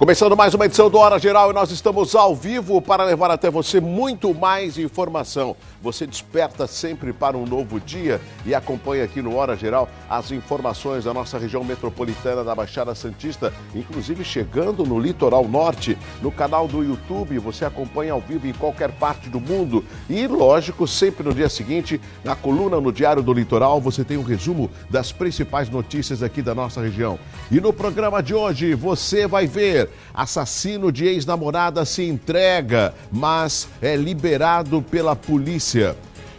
Começando mais uma edição do Hora Geral e nós estamos ao vivo para levar até você muito mais informação. Você desperta sempre para um novo dia e acompanha aqui no Hora Geral as informações da nossa região metropolitana da Baixada Santista, inclusive chegando no litoral norte, no canal do YouTube. Você acompanha ao vivo em qualquer parte do mundo e, lógico, sempre no dia seguinte, na coluna no Diário do Litoral, você tem um resumo das principais notícias aqui da nossa região. E no programa de hoje você vai ver: assassino de ex-namorada se entrega, mas é liberado pela polícia.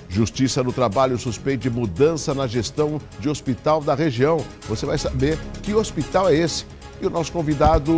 Justiça no Trabalho suspeita de mudança na gestão de hospital da região. Você vai saber que hospital é esse. E o nosso convidado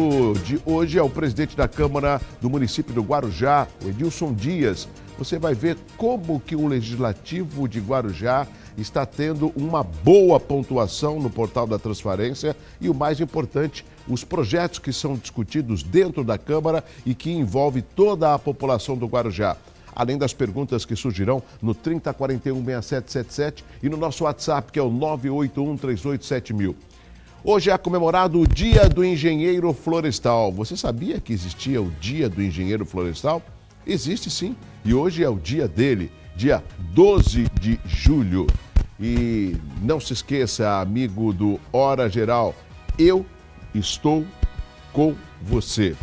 de hoje é o presidente da Câmara do município do Guarujá, o Edilson Dias. Você vai ver como que o Legislativo de Guarujá está tendo uma boa pontuação no portal da Transparência e, o mais importante, os projetos que são discutidos dentro da Câmara e que envolvem toda a população do Guarujá. Além das perguntas que surgirão no 3041-6777 e no nosso WhatsApp, que é o 981387000. Hoje é comemorado o Dia do Engenheiro Florestal. Você sabia que existia o Dia do Engenheiro Florestal? Existe sim, e hoje é o dia dele, dia 12 de julho. E não se esqueça, amigo do Hora Geral, eu estou com você.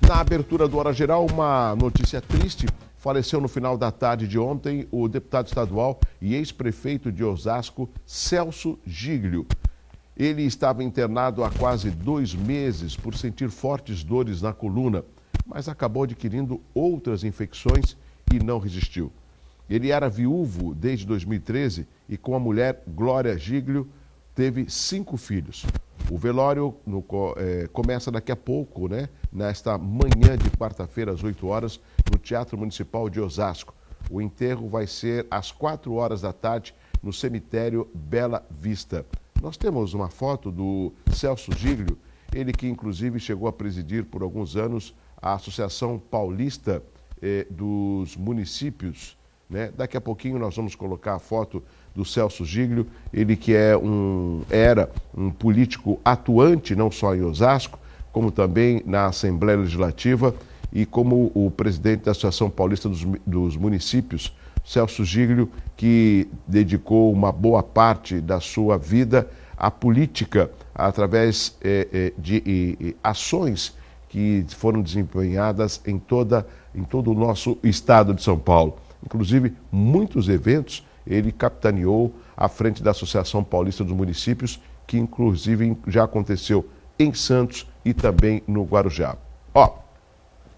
Na abertura do Hora Geral, uma notícia triste. Faleceu no final da tarde de ontem o deputado estadual e ex-prefeito de Osasco, Celso Giglio. Ele estava internado há quase 2 meses por sentir fortes dores na coluna, mas acabou adquirindo outras infecções e não resistiu. Ele era viúvo desde 2013 e com a mulher Glória Giglio teve 5 filhos. O velório começa daqui a pouco, nesta manhã de quarta-feira, às 8 horas, no Teatro Municipal de Osasco. O enterro vai ser às 4 horas da tarde, no cemitério Bela Vista. Nós temos uma foto do Celso Giglio, ele que inclusive chegou a presidir por alguns anos a Associação Paulista dos Municípios. Daqui a pouquinho nós vamos colocar a foto do Celso Giglio, ele que era um político atuante não só em Osasco, como também na Assembleia Legislativa e como o presidente da Associação Paulista dos Municípios, Celso Giglio, que dedicou uma boa parte da sua vida à política através de ações que foram desempenhadas em todo o nosso estado de São Paulo. Inclusive, muitos eventos ele capitaneou à frente da Associação Paulista dos Municípios, que inclusive já aconteceu em Santos e também no Guarujá.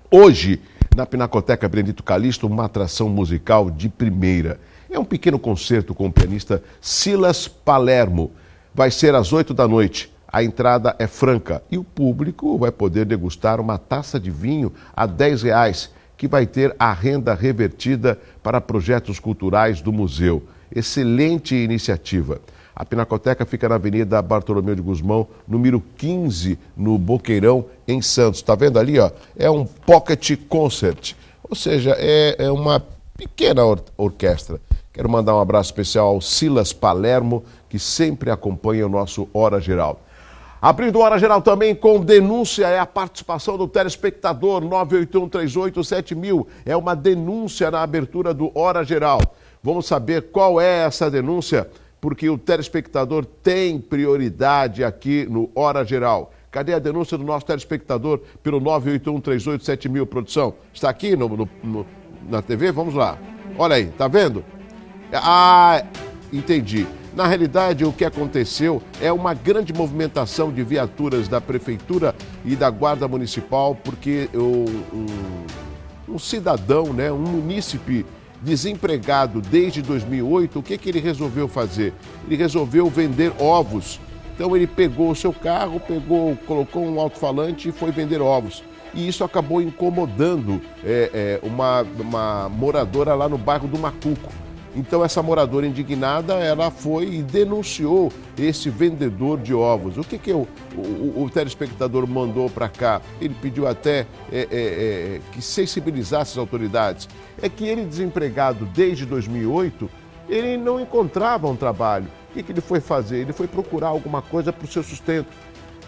Hoje, na Pinacoteca Benedito Calixto, uma atração musical de primeira. É um pequeno concerto com o pianista Silas Palermo. Vai ser às 8 da noite. A entrada é franca e o público vai poder degustar uma taça de vinho a R$10, que vai ter a renda revertida para projetos culturais do museu. Excelente iniciativa. A Pinacoteca fica na Avenida Bartolomeu de Gusmão, número 15, no Boqueirão, em Santos. Está vendo ali? É um pocket concert, ou seja, é uma pequena orquestra. Quero mandar um abraço especial ao Silas Palermo, que sempre acompanha o nosso Hora Geral. Abrindo o Hora Geral também com denúncia, é a participação do telespectador 981387000. É uma denúncia na abertura do Hora Geral. Vamos saber qual é essa denúncia, porque o telespectador tem prioridade aqui no Hora Geral. Cadê a denúncia do nosso telespectador pelo 981387000, produção? Está aqui na TV? Vamos lá. Olha aí, tá vendo? Entendi. Na realidade, o que aconteceu é uma grande movimentação de viaturas da Prefeitura e da Guarda Municipal, porque um cidadão, um munícipe desempregado desde 2008, o que ele resolveu fazer? Ele resolveu vender ovos. Então ele pegou o seu carro, colocou um alto-falante e foi vender ovos. E isso acabou incomodando uma moradora lá no bairro do Macuco. Então essa moradora indignada, ela foi e denunciou esse vendedor de ovos. O que o telespectador mandou para cá? Ele pediu até que sensibilizasse as autoridades. É que ele, desempregado desde 2008, ele não encontrava um trabalho. O que ele foi fazer? Ele foi procurar alguma coisa para o seu sustento.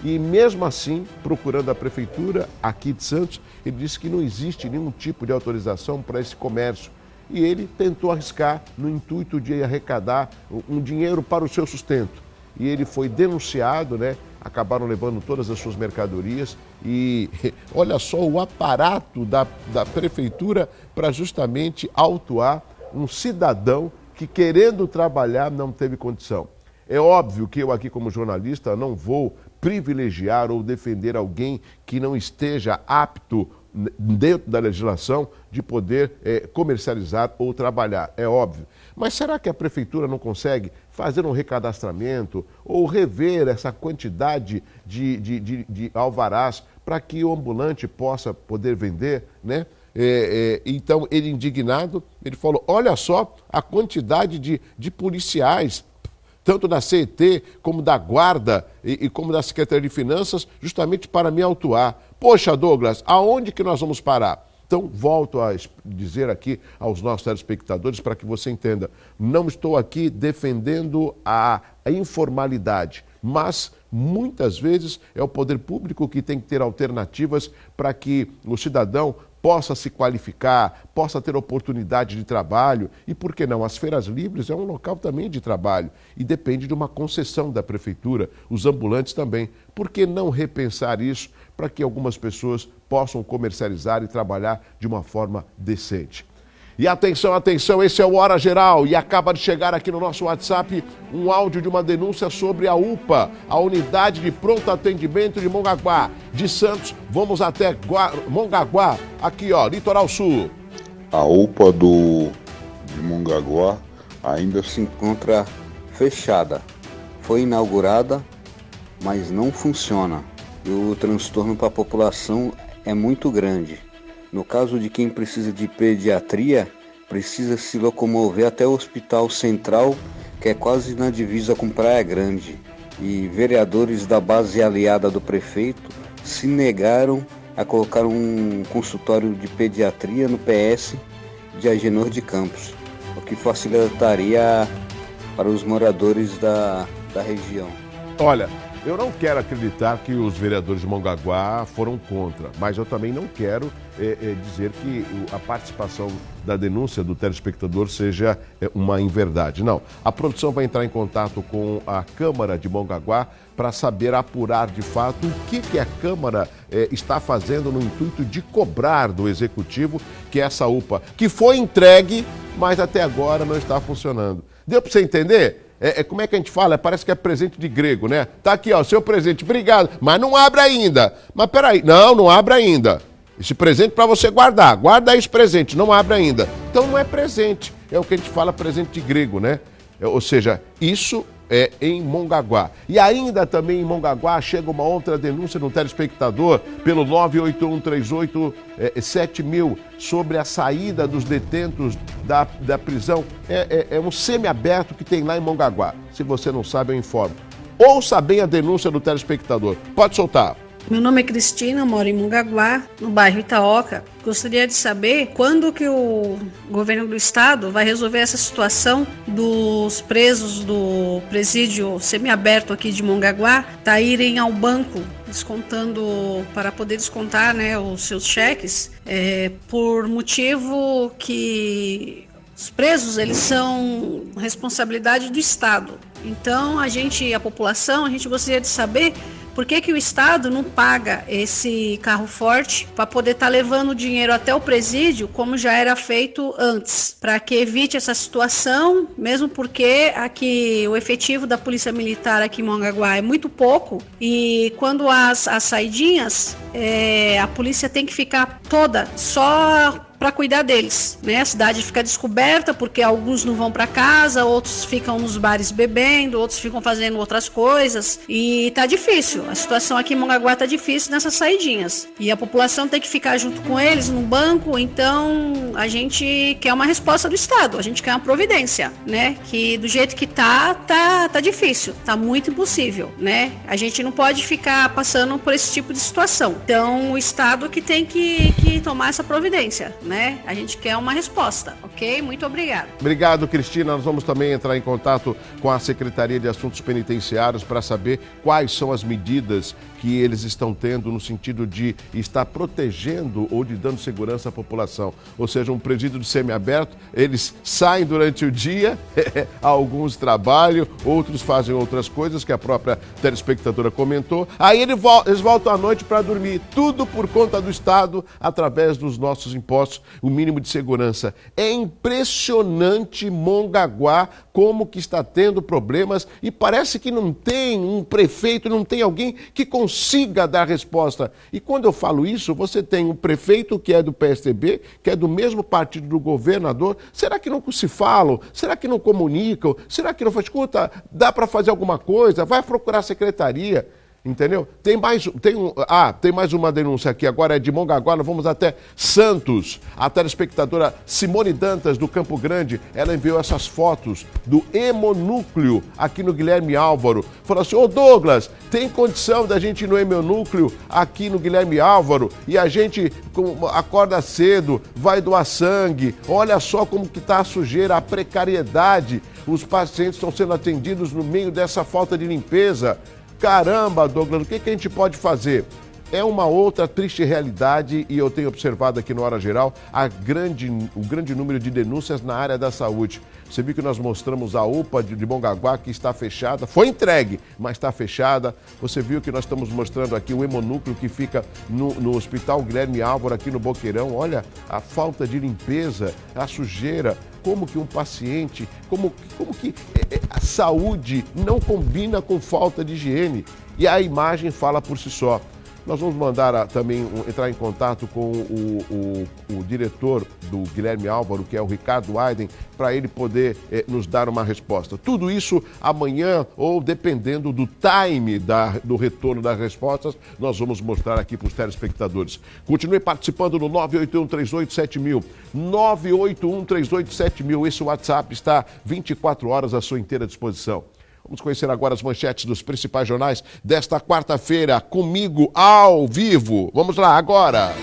E mesmo assim, procurando a prefeitura aqui de Santos, ele disse que não existe nenhum tipo de autorização para esse comércio. E ele tentou arriscar no intuito de arrecadar um dinheiro para o seu sustento. E ele foi denunciado, né? Acabaram levando todas as suas mercadorias e olha só o aparato da prefeitura para justamente autuar um cidadão que, querendo trabalhar, não teve condição. É óbvio que eu aqui como jornalista não vou privilegiar ou defender alguém que não esteja apto dentro da legislação de poder comercializar ou trabalhar, é óbvio. Mas será que a prefeitura não consegue fazer um recadastramento ou rever essa quantidade de alvarás para que o ambulante possa poder vender, né? Então, ele indignado, ele falou, olha só a quantidade de policiais, tanto da CET, como da Guarda e como da Secretaria de Finanças, justamente para me autuar. Poxa, Douglas, aonde que nós vamos parar? Então, volto a dizer aqui aos nossos telespectadores para que você entenda, não estou aqui defendendo a informalidade, mas muitas vezes é o poder público que tem que ter alternativas para que o cidadão possa se qualificar, possa ter oportunidade de trabalho e, por que não, as feiras livres é um local também de trabalho e depende de uma concessão da prefeitura, os ambulantes também. Por que não repensar isso para que algumas pessoas possam comercializar e trabalhar de uma forma decente? E atenção, atenção, esse é o Hora Geral e acaba de chegar aqui no nosso WhatsApp um áudio de uma denúncia sobre a UPA, a Unidade de Pronto Atendimento de Mongaguá. De Santos, vamos até Mongaguá, aqui ó, Litoral Sul. A UPA de Mongaguá ainda se encontra fechada. Foi inaugurada, mas não funciona. E o transtorno para a população é muito grande. No caso de quem precisa de pediatria, precisa se locomover até o Hospital Central, que é quase na divisa com Praia Grande. E vereadores da base aliada do prefeito se negaram a colocar um consultório de pediatria no PS de Agenor de Campos, o que facilitaria para os moradores da região. Olha, eu não quero acreditar que os vereadores de Mongaguá foram contra, mas eu também não quero dizer que a participação da denúncia do telespectador seja uma inverdade. Não, a produção vai entrar em contato com a Câmara de Mongaguá para saber apurar de fato o que a Câmara está fazendo no intuito de cobrar do Executivo que essa UPA, que foi entregue, mas até agora não está funcionando. Deu para você entender? Como é que a gente fala? Parece que é presente de grego, né? Tá aqui, ó, seu presente, obrigado, mas não abre ainda. Mas peraí, não abre ainda. Esse presente para você guardar, guarda aí esse presente, não abre ainda. Então não é presente, é o que a gente fala presente de grego, né? Ou seja, isso é em Mongaguá. E ainda também em Mongaguá chega uma outra denúncia no telespectador pelo 981387000 sobre a saída dos detentos da prisão. É um semiaberto que tem lá em Mongaguá. Se você não sabe, eu informo. Ouça bem a denúncia do telespectador. Pode soltar. Meu nome é Cristina, moro em Mongaguá, no bairro Itaoca. Gostaria de saber quando que o governo do estado vai resolver essa situação dos presos do presídio semiaberto aqui de Mongaguá irem ao banco descontando, para poder descontar, né, os seus cheques, por motivo que os presos, eles são responsabilidade do estado. Então a população, a gente gostaria de saber por que o Estado não paga esse carro forte para poder estar levando o dinheiro até o presídio, como já era feito antes, para que evite essa situação, mesmo porque aqui o efetivo da Polícia Militar aqui em Mongaguá é muito pouco e quando as saidinhas, a polícia tem que ficar toda só para cuidar deles, né? A cidade fica descoberta porque alguns não vão para casa, outros ficam nos bares bebendo, outros ficam fazendo outras coisas e tá difícil. A situação aqui em Mongaguá tá difícil nessas saidinhas e a população tem que ficar junto com eles no banco. Então a gente quer uma resposta do Estado, a gente quer uma providência, né? Que do jeito que tá difícil, tá muito impossível, né? A gente não pode ficar passando por esse tipo de situação. Então o Estado que tem que tomar essa providência, né? né? A gente quer uma resposta, ok? Muito obrigada. Obrigado, Cristina. Nós vamos também entrar em contato com a Secretaria de Assuntos Penitenciários para saber quais são as medidas que eles estão tendo no sentido de estar protegendo ou de dando segurança à população. Ou seja, um presídio de semiaberto, eles saem durante o dia, alguns trabalham, outros fazem outras coisas que a própria telespectadora comentou. Aí eles voltam à noite para dormir. Tudo por conta do Estado, através dos nossos impostos, o mínimo de segurança. É impressionante Mongaguá como que está tendo problemas e parece que não tem um prefeito, não tem alguém que consiga dar resposta. E quando eu falo isso, você tem um prefeito que é do PSDB, que é do mesmo partido do governador. Será que não se falam? Será que não comunicam? Será que não faz? Escuta, dá para fazer alguma coisa? Vai procurar a secretaria. Entendeu? Tem mais uma denúncia aqui, agora é de Mongaguá, nós vamos até Santos. A telespectadora Simone Dantas, do Campo Grande, ela enviou essas fotos do hemonúcleo aqui no Guilherme Álvaro. Falou assim, ô Douglas, tem condição da gente ir no hemonúcleo aqui no Guilherme Álvaro e a gente acorda cedo, vai doar sangue, olha só como que está a sujeira, a precariedade. Os pacientes estão sendo atendidos no meio dessa falta de limpeza. Caramba, Douglas, o que a gente pode fazer? É uma outra triste realidade e eu tenho observado aqui no Hora Geral o grande número de denúncias na área da saúde. Você viu que nós mostramos a UPA de Mongaguá que está fechada, foi entregue, mas está fechada. Você viu que nós estamos mostrando aqui o hemonúcleo que fica no Hospital Guilherme Álvaro, aqui no Boqueirão. Olha a falta de limpeza, a sujeira. Como que um paciente, como que a saúde não combina com falta de higiene. E a imagem fala por si só. Nós vamos mandar também entrar em contato com o diretor do Guilherme Álvaro, que é o Ricardo Aiden, para ele poder nos dar uma resposta. Tudo isso amanhã, ou dependendo do time do retorno das respostas, nós vamos mostrar aqui para os telespectadores. Continue participando no 981-387000. 981-387000. Esse WhatsApp está 24 horas à sua inteira disposição. Vamos conhecer agora as manchetes dos principais jornais desta quarta-feira, comigo ao vivo. Vamos lá, agora.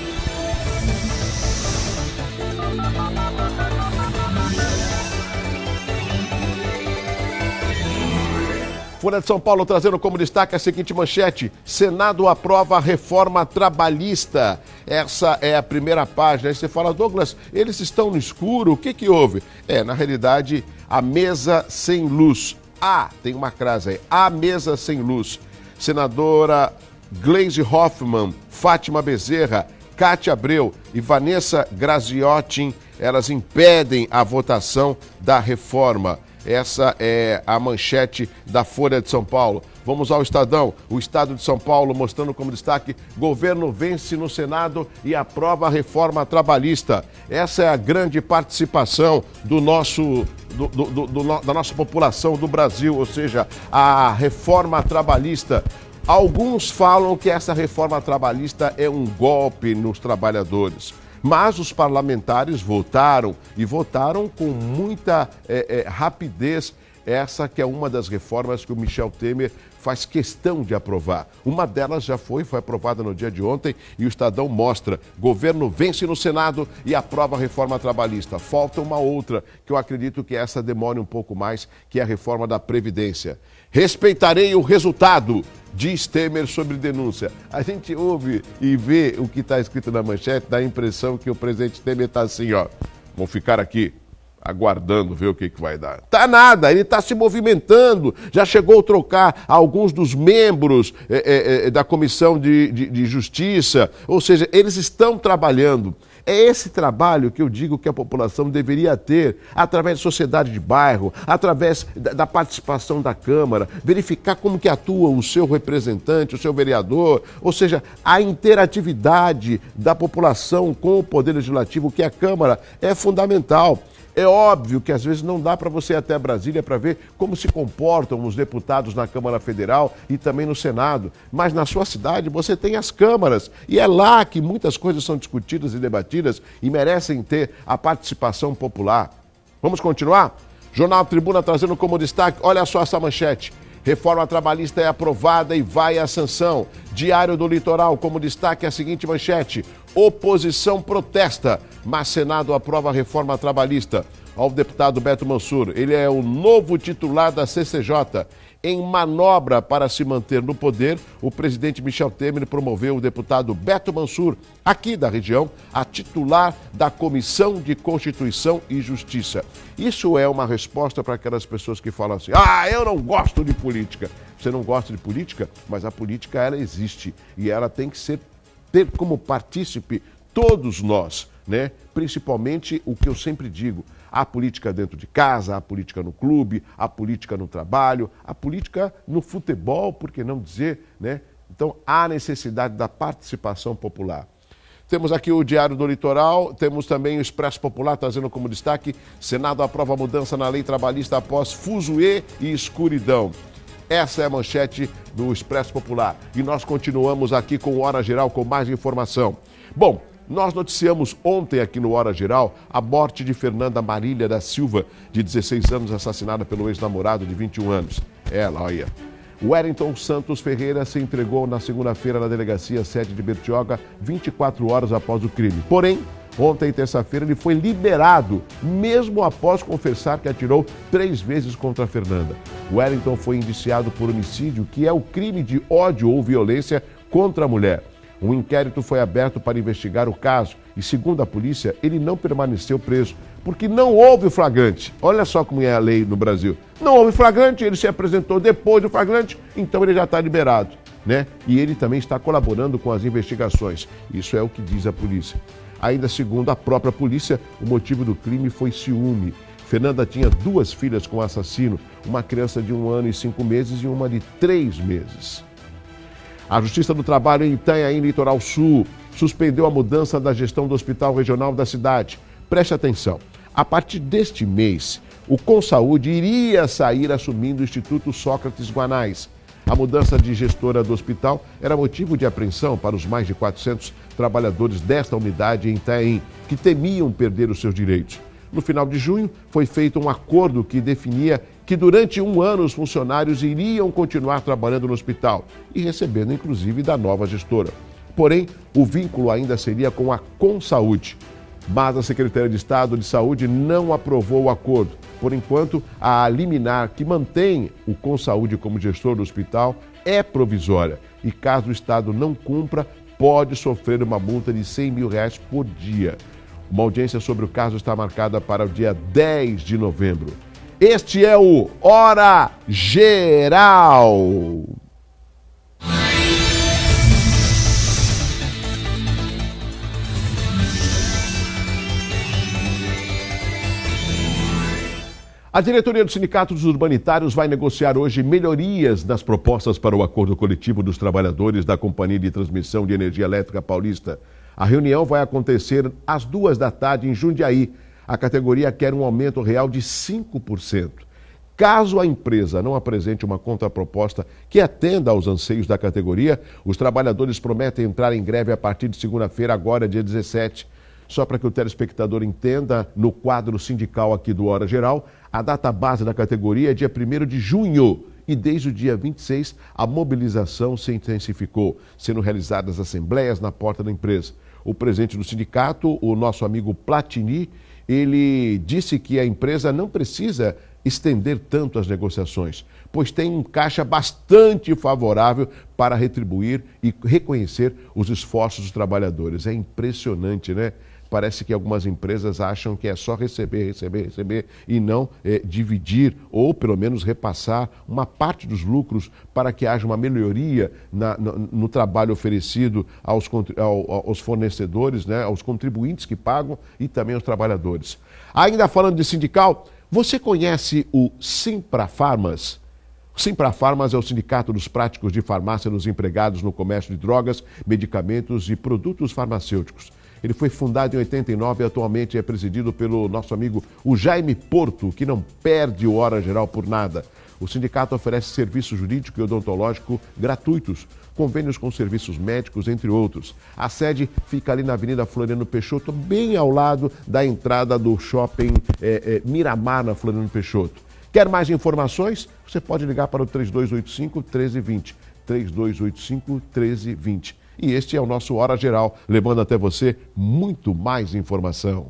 Folha de São Paulo trazendo como destaque a seguinte manchete: Senado aprova a reforma trabalhista. Essa é a primeira página. Aí você fala, Douglas, eles estão no escuro, o que houve? Na realidade, a mesa sem luz. Tem uma crase aí, a mesa sem luz. Senadora Gleisi Hoffmann, Fátima Bezerra, Cátia Abreu e Vanessa Graziotin, elas impedem a votação da reforma. Essa é a manchete da Folha de São Paulo. Vamos ao Estadão. O Estado de São Paulo mostrando como destaque: governo vence no Senado e aprova a reforma trabalhista. Essa é a grande participação da nossa população do Brasil, ou seja, a reforma trabalhista. Alguns falam que essa reforma trabalhista é um golpe nos trabalhadores. Mas os parlamentares votaram, e votaram com muita rapidez. Essa que é uma das reformas que o Michel Temer faz questão de aprovar. Uma delas já foi aprovada no dia de ontem e o Estadão mostra: governo vence no Senado e aprova a reforma trabalhista. Falta uma outra, que eu acredito que essa demore um pouco mais, que é a reforma da Previdência. Respeitarei o resultado, diz Temer sobre denúncia. A gente ouve e vê o que está escrito na manchete, dá a impressão que o presidente Temer está assim, vamos ficar aqui aguardando ver o que vai dar. Tá nada, ele está se movimentando, já chegou a trocar alguns dos membros da Comissão de Justiça, ou seja, eles estão trabalhando. É esse trabalho que eu digo que a população deveria ter, através da sociedade de bairro, através da participação da Câmara, verificar como que atua o seu representante, o seu vereador, ou seja, a interatividade da população com o Poder Legislativo, que a Câmara é fundamental. É óbvio que às vezes não dá para você ir até Brasília para ver como se comportam os deputados na Câmara Federal e também no Senado. Mas na sua cidade você tem as câmaras e é lá que muitas coisas são discutidas e debatidas e merecem ter a participação popular. Vamos continuar? Jornal Tribuna trazendo como destaque, olha só essa manchete: Reforma trabalhista é aprovada e vai à sanção. Diário do Litoral, como destaque a seguinte manchete: oposição protesta, mas Senado aprova a reforma trabalhista. Ao deputado Beto Mansur, ele é o novo titular da CCJ. Em manobra para se manter no poder, o presidente Michel Temer promoveu o deputado Beto Mansur, aqui da região, a titular da Comissão de Constituição e Justiça. Isso é uma resposta para aquelas pessoas que falam assim: eu não gosto de política. Você não gosta de política? Mas a política, ela existe e ela tem que ter como partícipe todos nós, né? Principalmente o que eu sempre digo: a política dentro de casa, a política no clube, a política no trabalho, a política no futebol, por que não dizer, né? Então, há necessidade da participação popular. Temos aqui o Diário do Litoral, temos também o Expresso Popular, trazendo como destaque: Senado aprova mudança na lei trabalhista após fuzuê e escuridão. Essa é a manchete do Expresso Popular. E nós continuamos aqui com o Hora Geral com mais informação. Bom, nós noticiamos ontem aqui no Hora Geral a morte de Fernanda Marília da Silva, de 16 anos, assassinada pelo ex-namorado de 21 anos. Ela, olha. Wellington Santos Ferreira se entregou na segunda-feira na delegacia sede de Bertioga, 24 horas após o crime. Porém, ontem, terça-feira, ele foi liberado, mesmo após confessar que atirou 3 vezes contra a Fernanda. Wellington foi indiciado por homicídio, que é o crime de ódio ou violência contra a mulher. Um inquérito foi aberto para investigar o caso e, segundo a polícia, ele não permaneceu preso, porque não houve flagrante. Olha só como é a lei no Brasil. Não houve flagrante, ele se apresentou depois do flagrante, então ele já está liberado, né? E ele também está colaborando com as investigações. Isso é o que diz a polícia. Ainda segundo a própria polícia, o motivo do crime foi ciúme. Fernanda tinha 2 filhas com o assassino, uma criança de 1 ano e 5 meses e uma de 3 meses. A Justiça do Trabalho em Itanhaém, Litoral Sul, suspendeu a mudança da gestão do Hospital Regional da cidade. Preste atenção, a partir deste mês, o Consaúde iria sair assumindo o Instituto Sócrates Guanais. A mudança de gestora do hospital era motivo de apreensão para os mais de 400 trabalhadores desta unidade em Itanhaém, que temiam perder os seus direitos. No final de junho, foi feito um acordo que definia que durante 1 ano os funcionários iriam continuar trabalhando no hospital e recebendo, inclusive, da nova gestora. Porém, o vínculo ainda seria com a Consaúde. Mas a Secretaria de Estado de Saúde não aprovou o acordo. Por enquanto, a liminar que mantém o Consaúde como gestor do hospital é provisória e, caso o Estado não cumpra, pode sofrer uma multa de R$100 mil por dia. Uma audiência sobre o caso está marcada para o dia 10 de novembro. Este é o Hora Geral. A diretoria do Sindicato dos Urbanitários vai negociar hoje melhorias nas propostas para o acordo coletivo dos trabalhadores da Companhia de Transmissão de Energia Elétrica Paulista. A reunião vai acontecer às 14h em Jundiaí. A categoria quer um aumento real de 5%. Caso a empresa não apresente uma contraproposta que atenda aos anseios da categoria, os trabalhadores prometem entrar em greve a partir de segunda-feira, agora dia 17. Só para que o telespectador entenda, no quadro sindical aqui do Hora Geral, a data base da categoria é dia 1º de junho. E desde o dia 26, a mobilização se intensificou, sendo realizadas assembleias na porta da empresa. O presidente do sindicato, o nosso amigo Platini, ele disse que a empresa não precisa estender tanto as negociações, pois tem um caixa bastante favorável para retribuir e reconhecer os esforços dos trabalhadores. É impressionante, né? Parece que algumas empresas acham que é só receber e não dividir ou pelo menos repassar uma parte dos lucros para que haja uma melhoria no trabalho oferecido aos fornecedores, né, aos contribuintes que pagam e também aos trabalhadores. Ainda falando de sindical, você conhece o Simprafarmas? O Simprafarmas é o sindicato dos práticos de farmácia dos empregados no comércio de drogas, medicamentos e produtos farmacêuticos. Ele foi fundado em 89 e atualmente é presidido pelo nosso amigo o Jaime Porto, que não perde o Hora Geral por nada. O sindicato oferece serviço jurídico e odontológico gratuitos, convênios com serviços médicos, entre outros. A sede fica ali na Avenida Floriano Peixoto, bem ao lado da entrada do shopping Miramar, na Floriano Peixoto. Quer mais informações? Você pode ligar para o 3285-1320. 3285-1320. E este é o nosso Hora Geral, levando até você muito mais informação.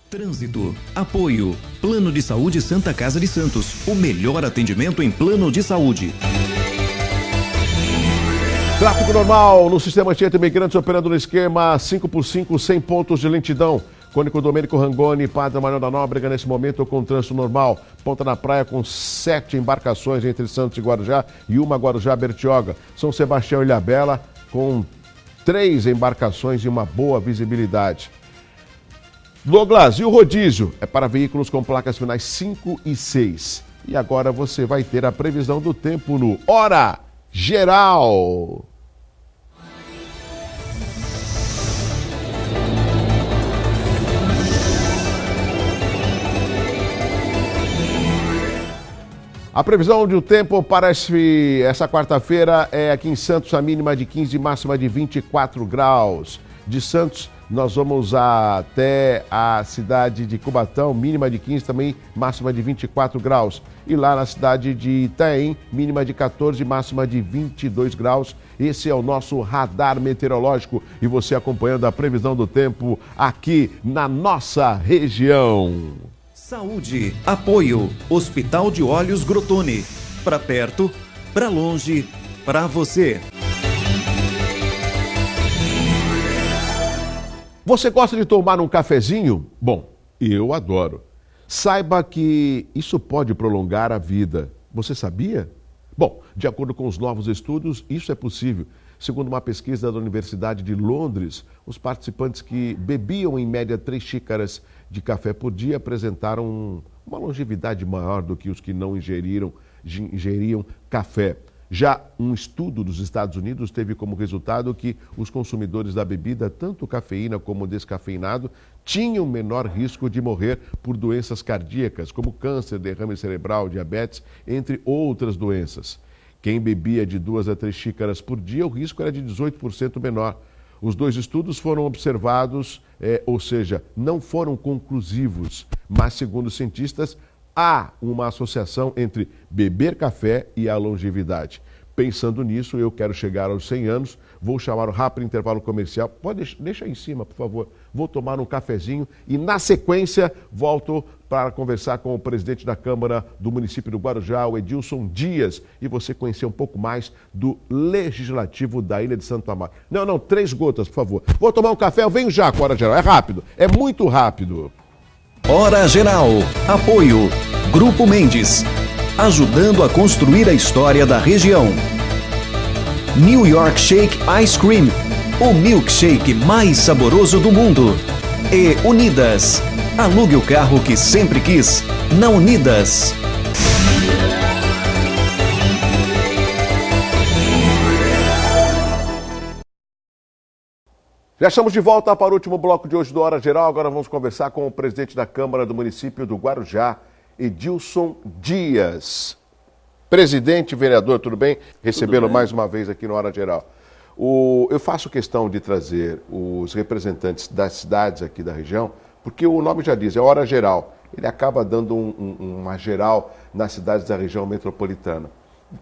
Trânsito, apoio, Plano de Saúde Santa Casa de Santos, o melhor atendimento em plano de saúde. Tráfego normal no sistema Anchieta Imigrantes, operando no esquema 5x5, 100 pontos de lentidão. Cônico Domênico Rangoni, Padre Manuel da Nóbrega, nesse momento com trânsito normal. Ponta na Praia com 7 embarcações entre Santos e Guarujá e uma Guarujá-Bertioga. São Sebastião e Ilhabela com 3 embarcações e uma boa visibilidade. Douglas, e o rodízio? É para veículos com placas finais 5 e 6. E agora você vai ter a previsão do tempo no Hora Geral. A previsão do tempo para essa quarta-feira é aqui em Santos, a mínima de 15 e máxima de 24 graus. De Santos, nós vamos até a cidade de Cubatão, mínima de 15 também, máxima de 24 graus. E lá na cidade de Itaém, mínima de 14, máxima de 22 graus. Esse é o nosso radar meteorológico e você acompanhando a previsão do tempo aqui na nossa região. Saúde, apoio, Hospital de Olhos Grotone. Para perto, para longe, para você. Você gosta de tomar um cafezinho? Bom, eu adoro. Saiba que isso pode prolongar a vida. Você sabia? Bom, de acordo com os novos estudos, isso é possível. Segundo uma pesquisa da Universidade de Londres, os participantes que bebiam em média 3 xícaras de café por dia apresentaram uma longevidade maior do que os que não ingeriam café. Já um estudo dos Estados Unidos teve como resultado que os consumidores da bebida, tanto cafeína como descafeinado, tinham menor risco de morrer por doenças cardíacas, como câncer, derrame cerebral, diabetes, entre outras doenças. Quem bebia de 2 a 3 xícaras por dia, o risco era de 18% menor. Os 2 estudos foram observados, ou seja, não foram conclusivos, mas, segundo os cientistas, há uma associação entre beber café e a longevidade. Pensando nisso, eu quero chegar aos 100 anos, vou chamar um rápido intervalo comercial. Pode deixar aí em cima, por favor. Vou tomar um cafezinho e, na sequência, volto para conversar com o presidente da Câmara do município do Guarujá, o Edilson Dias, e você conhecer um pouco mais do Legislativo da Ilha de Santo Amaro. Não, 3 gotas, por favor. Vou tomar um café, eu venho já com a Hora Geral. É rápido, é muito rápido. Hora Geral. Apoio. Grupo Mendes. Ajudando a construir a história da região. New York Shake Ice Cream. O milkshake mais saboroso do mundo. E Unidas. Alugue o carro que sempre quis. Na Unidas. Já estamos de volta para o último bloco de hoje do Hora Geral. Agora vamos conversar com o presidente da Câmara do município do Guarujá, Edilson Dias. Presidente, vereador, tudo bem? Recebê-lo mais uma vez aqui no Hora Geral. Eu faço questão de trazer os representantes das cidades aqui da região, porque o nome já diz, é Hora Geral. Ele acaba dando uma geral nas cidades da região metropolitana.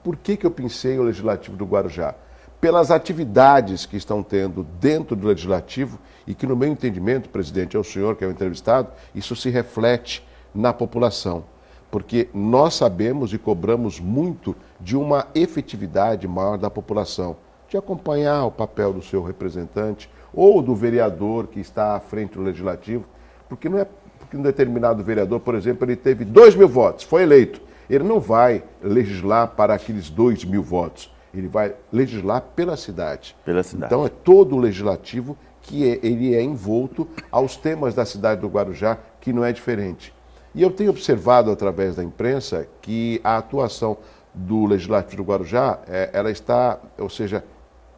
Por que eu pensei o Legislativo do Guarujá? Pelas atividades que estão tendo dentro do Legislativo e que, no meu entendimento, presidente, é o senhor que é o entrevistado, isso se reflete na população. Porque nós sabemos e cobramos muito de uma efetividade maior da população, de acompanhar o papel do seu representante ou do vereador que está à frente do Legislativo, porque não é porque um determinado vereador, por exemplo, ele teve 2.000 votos, foi eleito. Ele não vai legislar para aqueles 2.000 votos. Ele vai legislar pela cidade. Então é todo o legislativo que ele é envolto aos temas da cidade do Guarujá, que não é diferente. E eu tenho observado através da imprensa que a atuação do Legislativo do Guarujá, ela está, ou seja,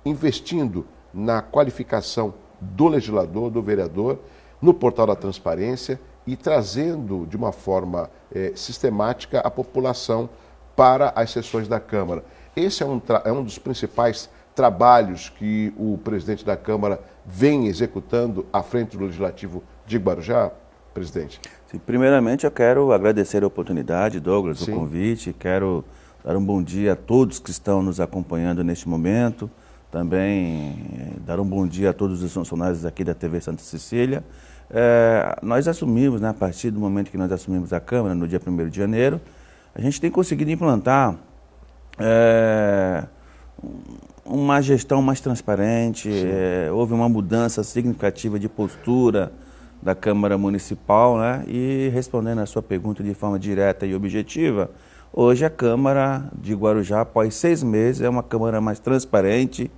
investindo na qualificação do legislador, do vereador, no portal da transparência e trazendo de uma forma sistemática a população para as sessões da Câmara. Esse é um dos principais trabalhos que o presidente da Câmara vem executando à frente do Legislativo de Guarujá? presidente. Sim, primeiramente, eu quero agradecer a oportunidade, Douglas, Sim. o convite. Quero dar um bom dia a todos que estão nos acompanhando neste momento. Também dar um bom dia a todos os funcionários aqui da TV Santa Cecília. Nós assumimos, né, a partir do momento que nós assumimos a Câmara, no dia 1º de janeiro, a gente tem conseguido implantar uma gestão mais transparente. Houve uma mudança significativa de postura da Câmara Municipal, né? E respondendo a sua pergunta de forma direta e objetiva, hoje a Câmara de Guarujá, após 6 meses, é uma Câmara mais transparente,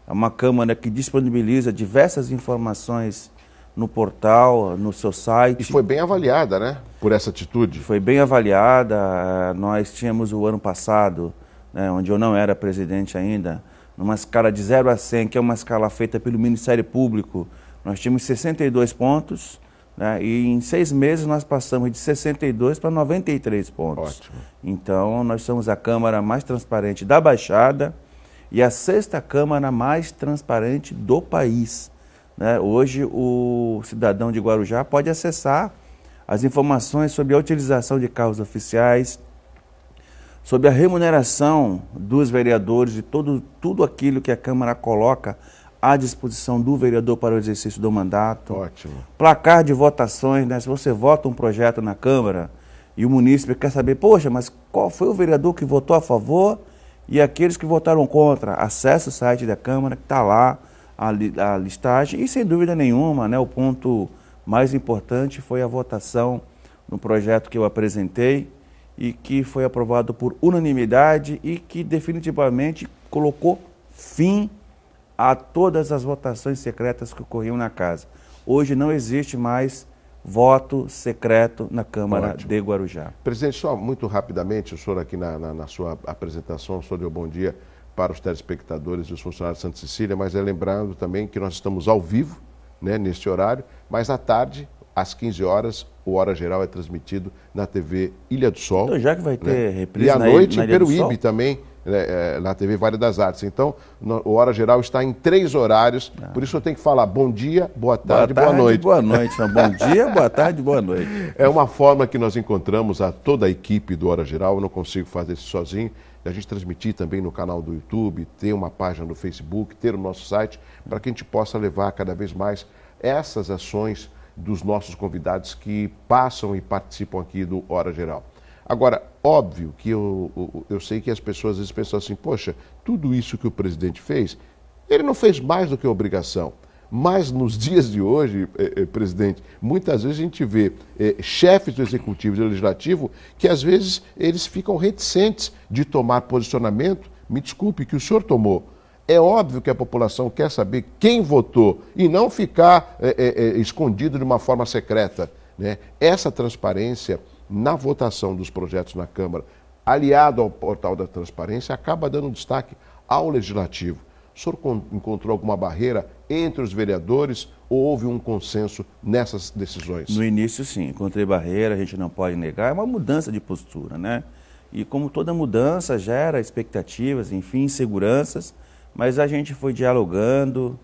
é uma Câmara que disponibiliza diversas informações no portal, no seu site. E foi bem avaliada, né, por essa atitude? Foi bem avaliada. Nós tínhamos o ano passado, né, onde eu não era presidente ainda, numa escala de 0 a 100, que é uma escala feita pelo Ministério Público, nós tínhamos 62 pontos, né, e em 6 meses nós passamos de 62 para 93 pontos. Ótimo. Então, nós somos a Câmara mais transparente da Baixada e a 6ª Câmara mais transparente do país, né? Hoje, o cidadão de Guarujá pode acessar as informações sobre a utilização de carros oficiais, sobre a remuneração dos vereadores e tudo aquilo que a Câmara coloca à disposição do vereador para o exercício do mandato. Ótimo. Placar de votações, né? Se você vota um projeto na Câmara e o munícipe quer saber, poxa, mas qual foi o vereador que votou a favor e aqueles que votaram contra? Acesse o site da Câmara, que está lá a listagem. E sem dúvida nenhuma, né, o ponto mais importante foi a votação no projeto que eu apresentei e que foi aprovado por unanimidade e que definitivamente colocou fim a todas as votações secretas que ocorriam na casa. Hoje não existe mais voto secreto na Câmara de Guarujá. Presidente, só muito rapidamente, o senhor aqui na sua apresentação, o senhor deu bom dia para os telespectadores e os funcionários de Santa Cecília, mas lembrando também que nós estamos ao vivo, né, neste horário, mas à tarde, às 15 horas, o Hora Geral é transmitido na TV Ilha do Sol. Então, já que vai ter, né, reprise e à noite na em Ilha do Sol Peruíbe também, na TV Vale das Artes. Então, o Hora Geral está em 3 horários, por isso eu tenho que falar bom dia, boa tarde, boa noite. Boa noite. Bom dia, boa tarde, boa noite. É uma forma que nós encontramos a toda a equipe do Hora Geral, eu não consigo fazer isso sozinho, a gente transmitir também no canal do YouTube, ter uma página no Facebook, ter o nosso site, para que a gente possa levar cada vez mais essas ações dos nossos convidados que passam e participam aqui do Hora Geral. Agora, óbvio que eu sei que as pessoas às vezes pensam assim, poxa, tudo isso que o presidente fez, ele não fez mais do que obrigação. Mas nos dias de hoje, presidente, muitas vezes a gente vê chefes do Executivo e do Legislativo que às vezes eles ficam reticentes de tomar posicionamento, me desculpe, que o senhor tomou. É óbvio que a população quer saber quem votou e não ficar escondido de uma forma secreta, né? Essa transparência na votação dos projetos na Câmara, aliado ao portal da transparência, acaba dando destaque ao Legislativo. O senhor encontrou alguma barreira entre os vereadores ou houve um consenso nessas decisões? No início, sim, encontrei barreira, a gente não pode negar, é uma mudança de postura, né? E como toda mudança gera expectativas, enfim, inseguranças, mas a gente foi dialogando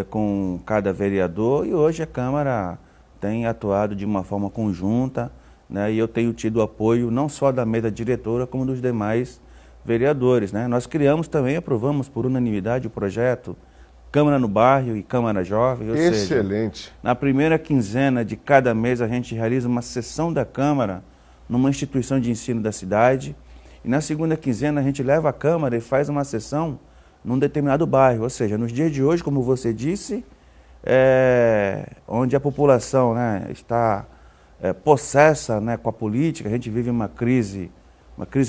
com cada vereador e hoje a Câmara tem atuado de uma forma conjunta, né? E eu tenho tido apoio não só da mesa diretora, como dos demais vereadores, né? Nós criamos também, aprovamos por unanimidade o projeto Câmara no Bairro e Câmara Jovem. Ou Excelente. seja, na primeira quinzena de cada mês a gente realiza uma sessão da Câmara numa instituição de ensino da cidade e na segunda quinzena a gente leva a Câmara e faz uma sessão num determinado bairro. Ou seja, nos dias de hoje, como você disse, onde a população, né, está possessa, né, com a política, a gente vive uma crise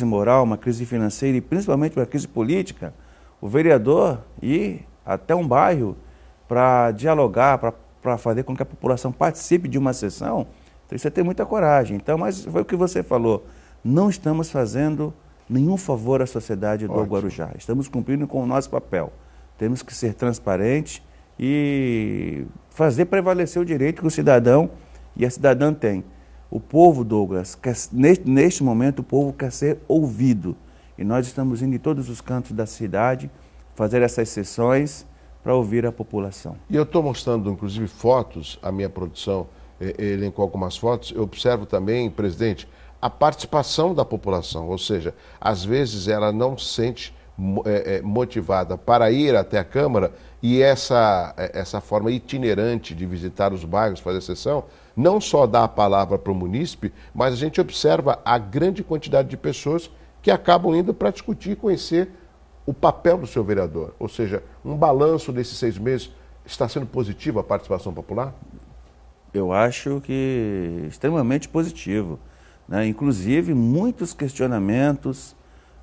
moral, uma crise financeira e principalmente uma crise política, o vereador ir até um bairro para dialogar, para fazer com que a população participe de uma sessão, então isso é ter muita coragem. Então, mas foi o que você falou, não estamos fazendo nenhum favor à sociedade do Guarujá, estamos cumprindo com o nosso papel, temos que ser transparentes e fazer prevalecer o direito que o cidadão e a cidadã tem. O povo, Douglas, neste momento o povo quer ser ouvido e nós estamos indo em todos os cantos da cidade fazer essas sessões para ouvir a população. E eu estou mostrando, inclusive, fotos, a minha produção elencou algumas fotos, eu observo também, presidente, a participação da população, ou seja, às vezes ela não se sente motivada para ir até a Câmara, e essa forma itinerante de visitar os bairros, fazer sessão, não só dá a palavra para o munícipe, mas a gente observa a grande quantidade de pessoas que acabam indo para discutir e conhecer o papel do seu vereador. Ou seja, um balanço desses 6 meses, está sendo positiva a participação popular? Eu acho que extremamente positivo, né? Inclusive, muitos questionamentos,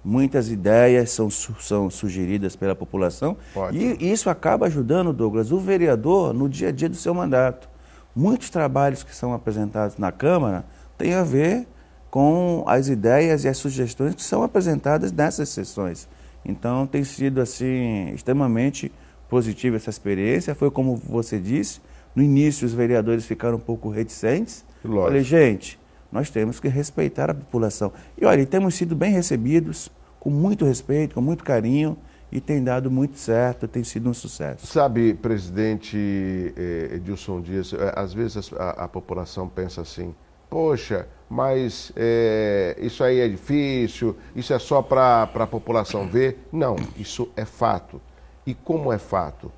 muitas ideias são sugeridas pela população. Ótimo. E isso acaba ajudando, Douglas, o vereador no dia a dia do seu mandato. Muitos trabalhos que são apresentados na Câmara têm a ver com as ideias e as sugestões que são apresentadas nessas sessões. Então, tem sido assim extremamente positiva essa experiência. Foi como você disse, no início os vereadores ficaram um pouco reticentes. Lógico. Falei, gente, nós temos que respeitar a população. E olha, temos sido bem recebidos, com muito respeito, com muito carinho, e tem dado muito certo, tem sido um sucesso. Sabe, presidente Edilson Dias, às vezes a população pensa assim, poxa, mas isso aí é difícil, isso é só para a população ver. Não, isso é fato. E como é fato?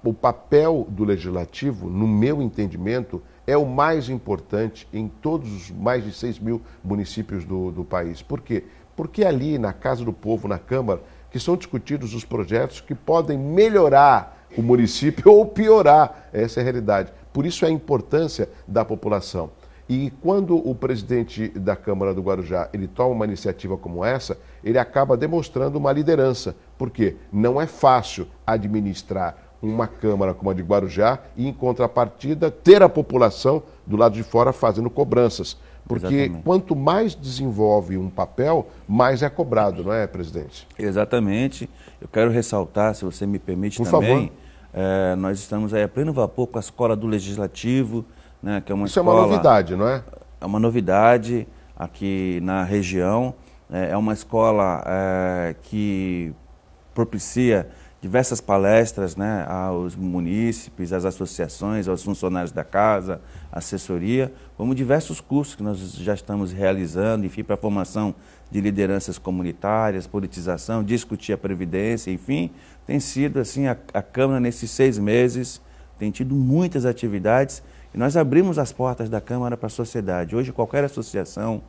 O papel do Legislativo, no meu entendimento, é o mais importante em todos os mais de 6 mil municípios do país. Por quê? Porque ali, na Casa do Povo, na Câmara, que são discutidos os projetos que podem melhorar o município ou piorar. Essa é a realidade. Por isso a importância da população. E quando o presidente da Câmara do Guarujá ele toma uma iniciativa como essa, ele acaba demonstrando uma liderança. Por quê? Não é fácil administrar uma Câmara como a de Guarujá e, em contrapartida, ter a população do lado de fora fazendo cobranças. Porque Exatamente. Quanto mais desenvolve um papel, mais é cobrado, não é, presidente? Exatamente. Eu quero ressaltar, se você me permite Por também, favor. Nós estamos aí a pleno vapor com a Escola do Legislativo, né, que é uma Isso escola... é uma novidade, não é? É uma novidade aqui na região. É uma escola que propicia diversas palestras, né, aos munícipes, às associações, aos funcionários da casa, assessoria, como diversos cursos que nós já estamos realizando, enfim, para a formação de lideranças comunitárias, politização, discutir a Previdência, enfim, tem sido assim, a Câmara nesses 6 meses tem tido muitas atividades e nós abrimos as portas da Câmara para a sociedade. Hoje qualquer associação,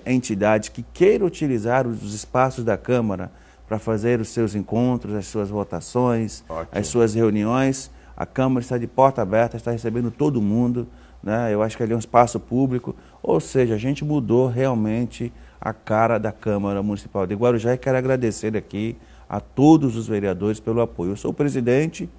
entidade que queira utilizar os espaços da Câmara para fazer os seus encontros, as suas votações, Ótimo. as suas reuniões, a Câmara está de porta aberta, está recebendo todo mundo, né? Eu acho que ali é um espaço público, ou seja, a gente mudou realmente a cara da Câmara Municipal de Guarujá e quero agradecer aqui a todos os vereadores pelo apoio. Eu sou o presidente,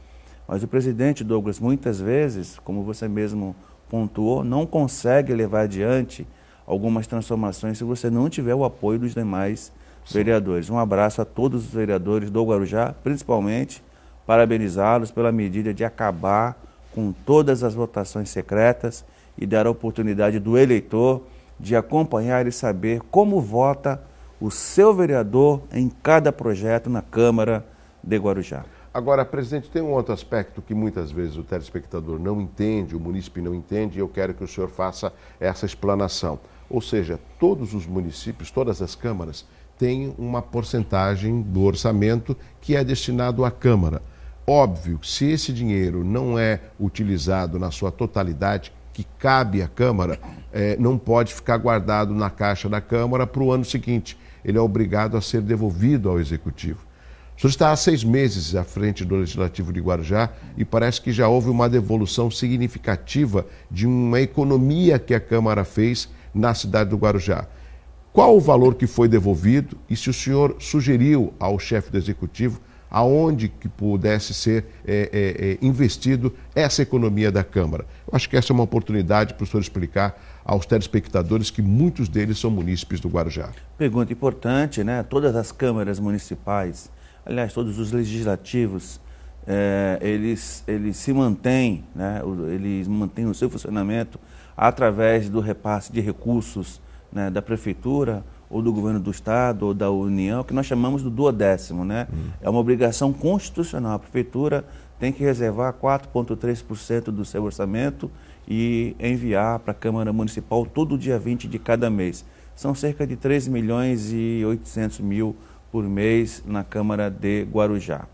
mas o presidente, Douglas, muitas vezes, como você mesmo pontuou, não consegue levar adiante algumas transformações se você não tiver o apoio dos demais vereadores. Um abraço a todos os vereadores do Guarujá, principalmente parabenizá-los pela medida de acabar com todas as votações secretas e dar a oportunidade do eleitor de acompanhar e saber como vota o seu vereador em cada projeto na Câmara de Guarujá. Agora, presidente, tem um outro aspecto que muitas vezes o telespectador não entende, o munícipe não entende, e eu quero que o senhor faça essa explanação. Ou seja, todos os municípios, todas as câmaras, têm uma porcentagem do orçamento que é destinado à Câmara. Óbvio, se esse dinheiro não é utilizado na sua totalidade, que cabe à Câmara, não pode ficar guardado na caixa da Câmara para o ano seguinte. Ele é obrigado a ser devolvido ao Executivo. O senhor está há 6 meses à frente do Legislativo de Guarujá e parece que já houve uma devolução significativa de uma economia que a Câmara fez na cidade do Guarujá. Qual o valor que foi devolvido e se o senhor sugeriu ao chefe do Executivo aonde que pudesse ser investido essa economia da Câmara? Eu acho que essa é uma oportunidade para o senhor explicar aos telespectadores que muitos deles são munícipes do Guarujá. Pergunta importante, né? Todas as câmaras municipais, aliás, todos os legislativos, eles se mantêm, né? Eles mantêm o seu funcionamento através do repasse de recursos, né, da Prefeitura ou do Governo do Estado ou da União, que nós chamamos do duodécimo, né? É uma obrigação constitucional. A Prefeitura tem que reservar 4,3% do seu orçamento e enviar para a Câmara Municipal todo dia 20 de cada mês. São cerca de 3.800.000 por mês na Câmara de Guarujá.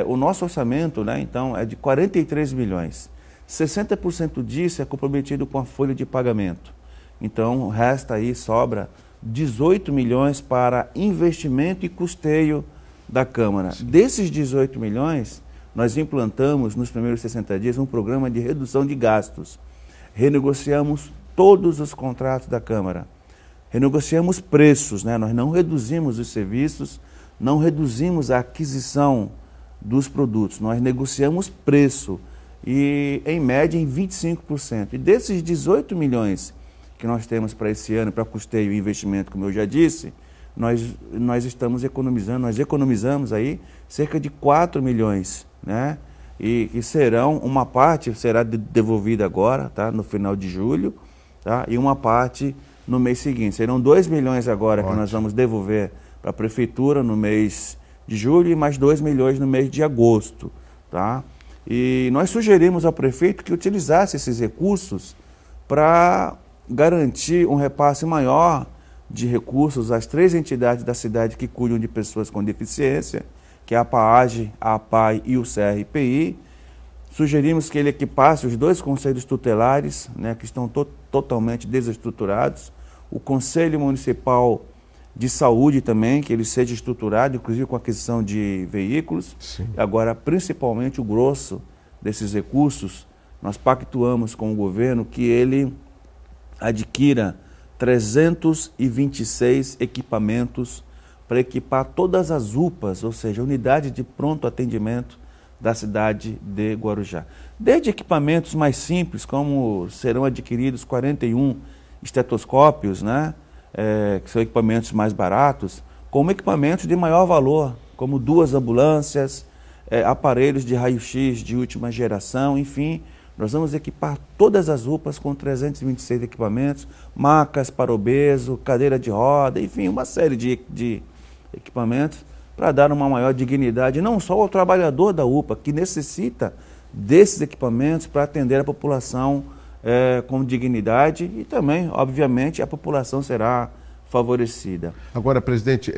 O nosso orçamento, né, então, é de 43 milhões. 60% disso é comprometido com a folha de pagamento. Então, resta aí, sobra 18 milhões para investimento e custeio da Câmara. Sim. Desses 18 milhões, nós implantamos nos primeiros 60 dias um programa de redução de gastos. Renegociamos todos os contratos da Câmara. Renegociamos preços, né? Nós não reduzimos os serviços, não reduzimos a aquisição dos produtos, nós negociamos preço e, em média, em 25%. E desses 18 milhões que nós temos para esse ano, para custeio e investimento, como eu já disse, nós estamos economizando, nós economizamos aí cerca de 4 milhões, né? E serão, uma parte será devolvida agora, tá? No final de julho, tá? E uma parte no mês seguinte. Serão 2 milhões agora que nós vamos devolver para a Prefeitura no mês de julho e mais 2 milhões no mês de agosto, tá? E nós sugerimos ao prefeito que utilizasse esses recursos para garantir um repasse maior de recursos às 3 entidades da cidade que cuidam de pessoas com deficiência, que é a PAAGE, a APAI e o CRPI. Sugerimos que ele equipasse os 2 conselhos tutelares, né, que estão totalmente desestruturados, o Conselho Municipal de Saúde também, que ele seja estruturado, inclusive com aquisição de veículos. Sim. Agora, principalmente o grosso desses recursos, nós pactuamos com o governo que ele adquira 326 equipamentos para equipar todas as UPAs, ou seja, unidades de pronto atendimento da cidade de Guarujá. Desde equipamentos mais simples, como serão adquiridos 41 estetoscópios, né, que são equipamentos mais baratos, como equipamentos de maior valor, como 2 ambulâncias, aparelhos de raio-x de última geração, enfim. Nós vamos equipar todas as UPAs com 326 equipamentos, macas para obeso, cadeira de roda, enfim, uma série de equipamentos para dar uma maior dignidade, não só ao trabalhador da UPA, que necessita desses equipamentos para atender a população com dignidade e também, obviamente, a população será favorecida. Agora, presidente,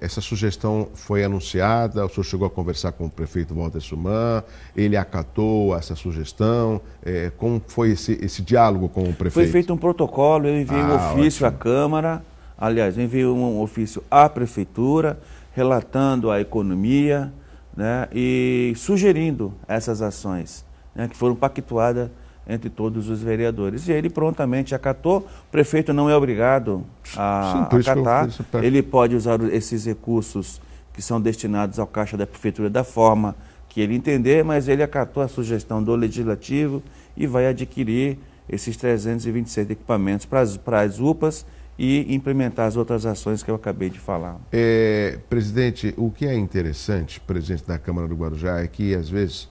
essa sugestão foi anunciada, o senhor chegou a conversar com o prefeito Walter Suman, ele acatou essa sugestão, como foi esse diálogo com o prefeito? Foi feito um protocolo, eu enviei um ofício à Câmara, aliás, eu enviei um ofício à Prefeitura, relatando a economia, né, e sugerindo essas ações, né, que foram pactuadas entre todos os vereadores. E ele prontamente acatou. O prefeito não é obrigado a acatar. Ele pode usar esses recursos que são destinados ao caixa da Prefeitura da forma que ele entender, mas ele acatou a sugestão do Legislativo e vai adquirir esses 326 equipamentos para as UPAs e implementar as outras ações que eu acabei de falar. Presidente, o que é interessante, presidente da Câmara do Guarujá, é que às vezes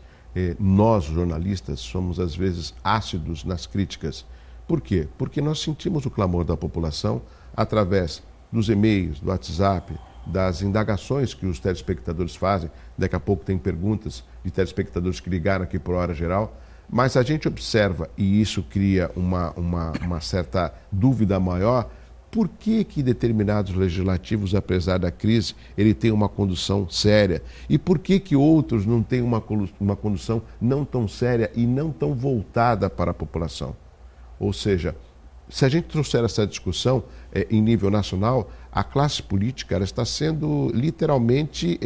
nós, jornalistas, somos às vezes ácidos nas críticas. Por quê? Porque nós sentimos o clamor da população através dos e-mails, do WhatsApp, das indagações que os telespectadores fazem. Daqui a pouco tem perguntas de telespectadores que ligaram aqui por Hora Geral. Mas a gente observa, e isso cria uma certa dúvida maior, por que determinados legislativos, apesar da crise, ele tem uma condução séria? E por que outros não têm uma condução não tão séria e não tão voltada para a população? Ou seja, se a gente trouxer essa discussão em nível nacional, a classe política ela está sendo literalmente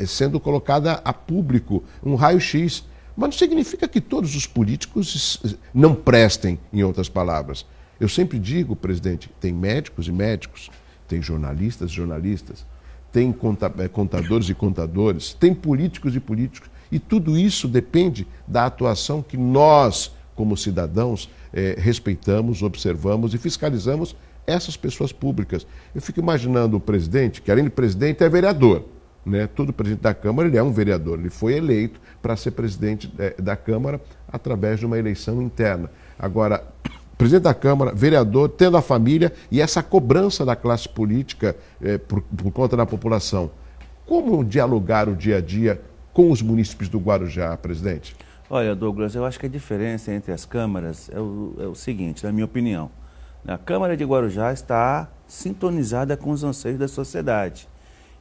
sendo colocada a público, um raio-x. Mas não significa que todos os políticos não prestem, em outras palavras. Eu sempre digo, presidente, tem médicos e médicos, tem jornalistas e jornalistas, tem contadores e contadores, tem políticos e políticos, e tudo isso depende da atuação que nós, como cidadãos, respeitamos, observamos e fiscalizamos essas pessoas públicas. Eu fico imaginando o presidente, que além de presidente é vereador, né? Todo presidente da Câmara ele é um vereador, ele foi eleito para ser presidente da Câmara através de uma eleição interna. Agora, presidente da Câmara, vereador, tendo a família e essa cobrança da classe política por conta da população. Como dialogar o dia a dia com os munícipes do Guarujá, presidente? Olha, Douglas, eu acho que a diferença entre as câmaras é o seguinte, na minha opinião. A Câmara de Guarujá está sintonizada com os anseios da sociedade.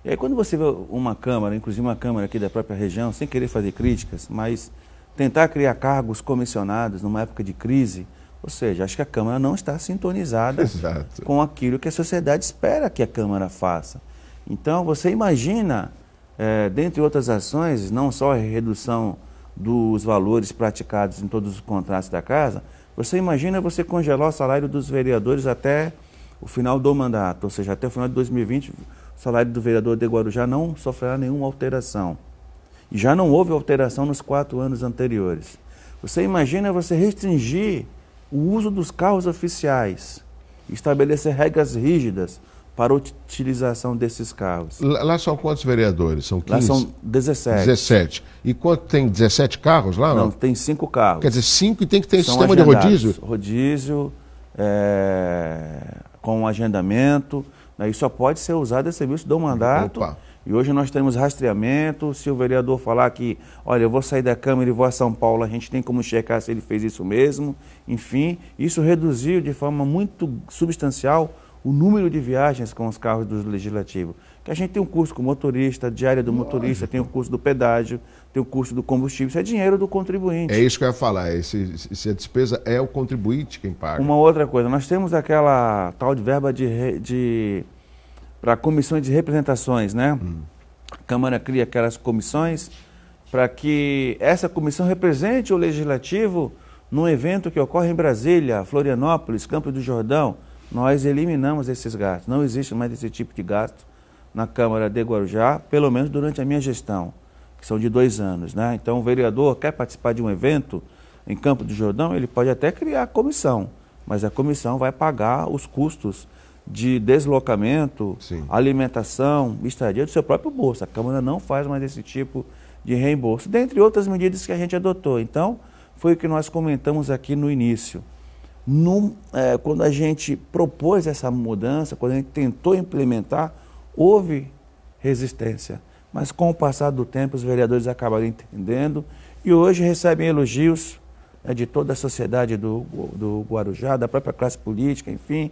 E aí quando você vê uma Câmara, inclusive uma Câmara aqui da própria região, sem querer fazer críticas, mas tentar criar cargos comissionados numa época de crise, ou seja, acho que a Câmara não está sintonizada Exato. com aquilo que a sociedade espera que a Câmara faça. Então, você imagina, dentre outras ações, não só a redução dos valores praticados em todos os contratos da casa, você imagina você congelar o salário dos vereadores até o final do mandato, ou seja, até o final de 2020, o salário do vereador de Guarujá não sofrerá nenhuma alteração. E já não houve alteração nos 4 anos anteriores. Você imagina você restringir o uso dos carros oficiais, estabelecer regras rígidas para a utilização desses carros. Lá são quantos vereadores? São 15? Lá são 17. 17. E quanto tem 17 carros lá? Não, tem 5 carros. Quer dizer, 5 e tem que ter São sistema agendados. de rodízio? Rodízio, com agendamento, né, e só pode ser usado a serviço do mandato. Opa. E hoje nós temos rastreamento. Se o vereador falar que, olha, eu vou sair da Câmara e vou a São Paulo, a gente tem como checar se ele fez isso mesmo. Enfim, isso reduziu de forma muito substancial o número de viagens com os carros do Legislativo. Que a gente tem um custo com o motorista, diária do motorista, tem o custo do pedágio, tem o custo do combustível, isso é dinheiro do contribuinte. É isso que eu ia falar, se a despesa é o contribuinte quem paga. Uma outra coisa, nós temos aquela tal de verba para comissões de representações, né? A Câmara cria aquelas comissões para que essa comissão represente o Legislativo num evento que ocorre em Brasília, Florianópolis, Campos do Jordão. Nós eliminamos esses gastos, não existe mais esse tipo de gasto na Câmara de Guarujá, pelo menos durante a minha gestão, que são de 2 anos, né? Então o vereador quer participar de um evento em Campos do Jordão, ele pode até criar a comissão, mas a comissão vai pagar os custos de deslocamento, Sim, alimentação, estadia do seu próprio bolso. A Câmara não faz mais esse tipo de reembolso, dentre outras medidas que a gente adotou. Então, foi o que nós comentamos aqui no início. Quando a gente propôs essa mudança, quando a gente tentou implementar, houve resistência. Mas com o passar do tempo, os vereadores acabaram entendendo e hoje recebem elogios de toda a sociedade do Guarujá, da própria classe política, enfim,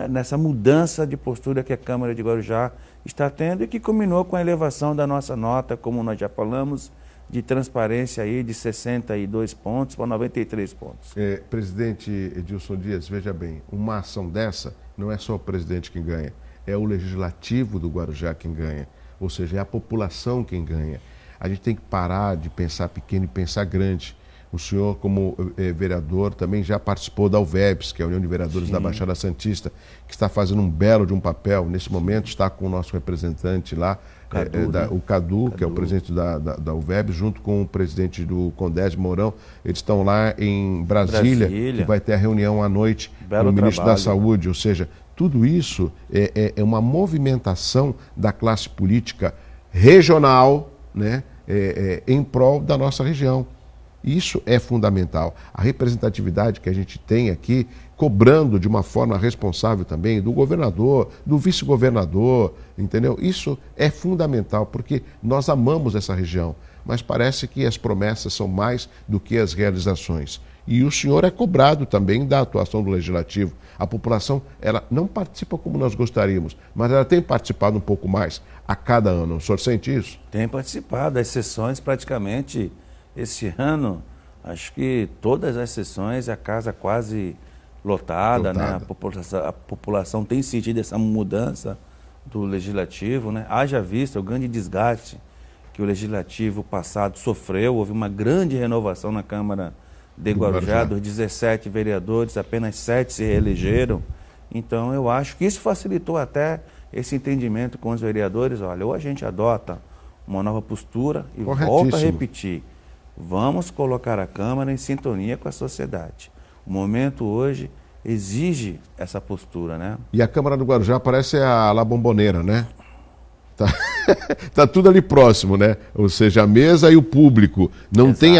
nessa mudança de postura que a Câmara de Guarujá está tendo e que culminou com a elevação da nossa nota, como nós já falamos, de transparência aí de 62 pontos para 93 pontos. Presidente Edilson Dias, veja bem, uma ação dessa não é só o presidente quem ganha, é o Legislativo do Guarujá quem ganha, ou seja, é a população quem ganha. A gente tem que parar de pensar pequeno e pensar grande. O senhor, como vereador, também já participou da UVEBS, que é a União de Vereadores Sim. da Baixada Santista, que está fazendo um belo de um papel. Nesse momento está com o nosso representante lá, o Cadu, que é o presidente da UVEBS, junto com o presidente do Condés Mourão. Eles estão lá em Brasília, que vai ter a reunião à noite com o ministro da Saúde. Ou seja, tudo isso é uma movimentação da classe política regional, né, em prol da nossa região. Isso é fundamental. A representatividade que a gente tem aqui, cobrando de uma forma responsável também do governador, do vice-governador, entendeu? Isso é fundamental, porque nós amamos essa região, mas parece que as promessas são mais do que as realizações. E o senhor é cobrado também da atuação do Legislativo. A população, ela não participa como nós gostaríamos, mas ela tem participado um pouco mais a cada ano. O senhor sente isso? Tem participado, as sessões praticamente... Esse ano, acho que todas as sessões, a casa quase lotada, né? A população tem sentido essa mudança do Legislativo, né? Haja vista o grande desgaste que o Legislativo passado sofreu, houve uma grande renovação na Câmara de Guarujá, dos 17 vereadores, apenas 7 se reelegeram. Então, eu acho que isso facilitou até esse entendimento com os vereadores. Olha, ou a gente adota uma nova postura e volta a repetir. Vamos colocar a Câmara em sintonia com a sociedade. O momento hoje exige essa postura, né? E a Câmara do Guarujá parece a La Bombonera, né? Tá. Tá tudo ali próximo, né? Ou seja, a mesa e o público. Não tem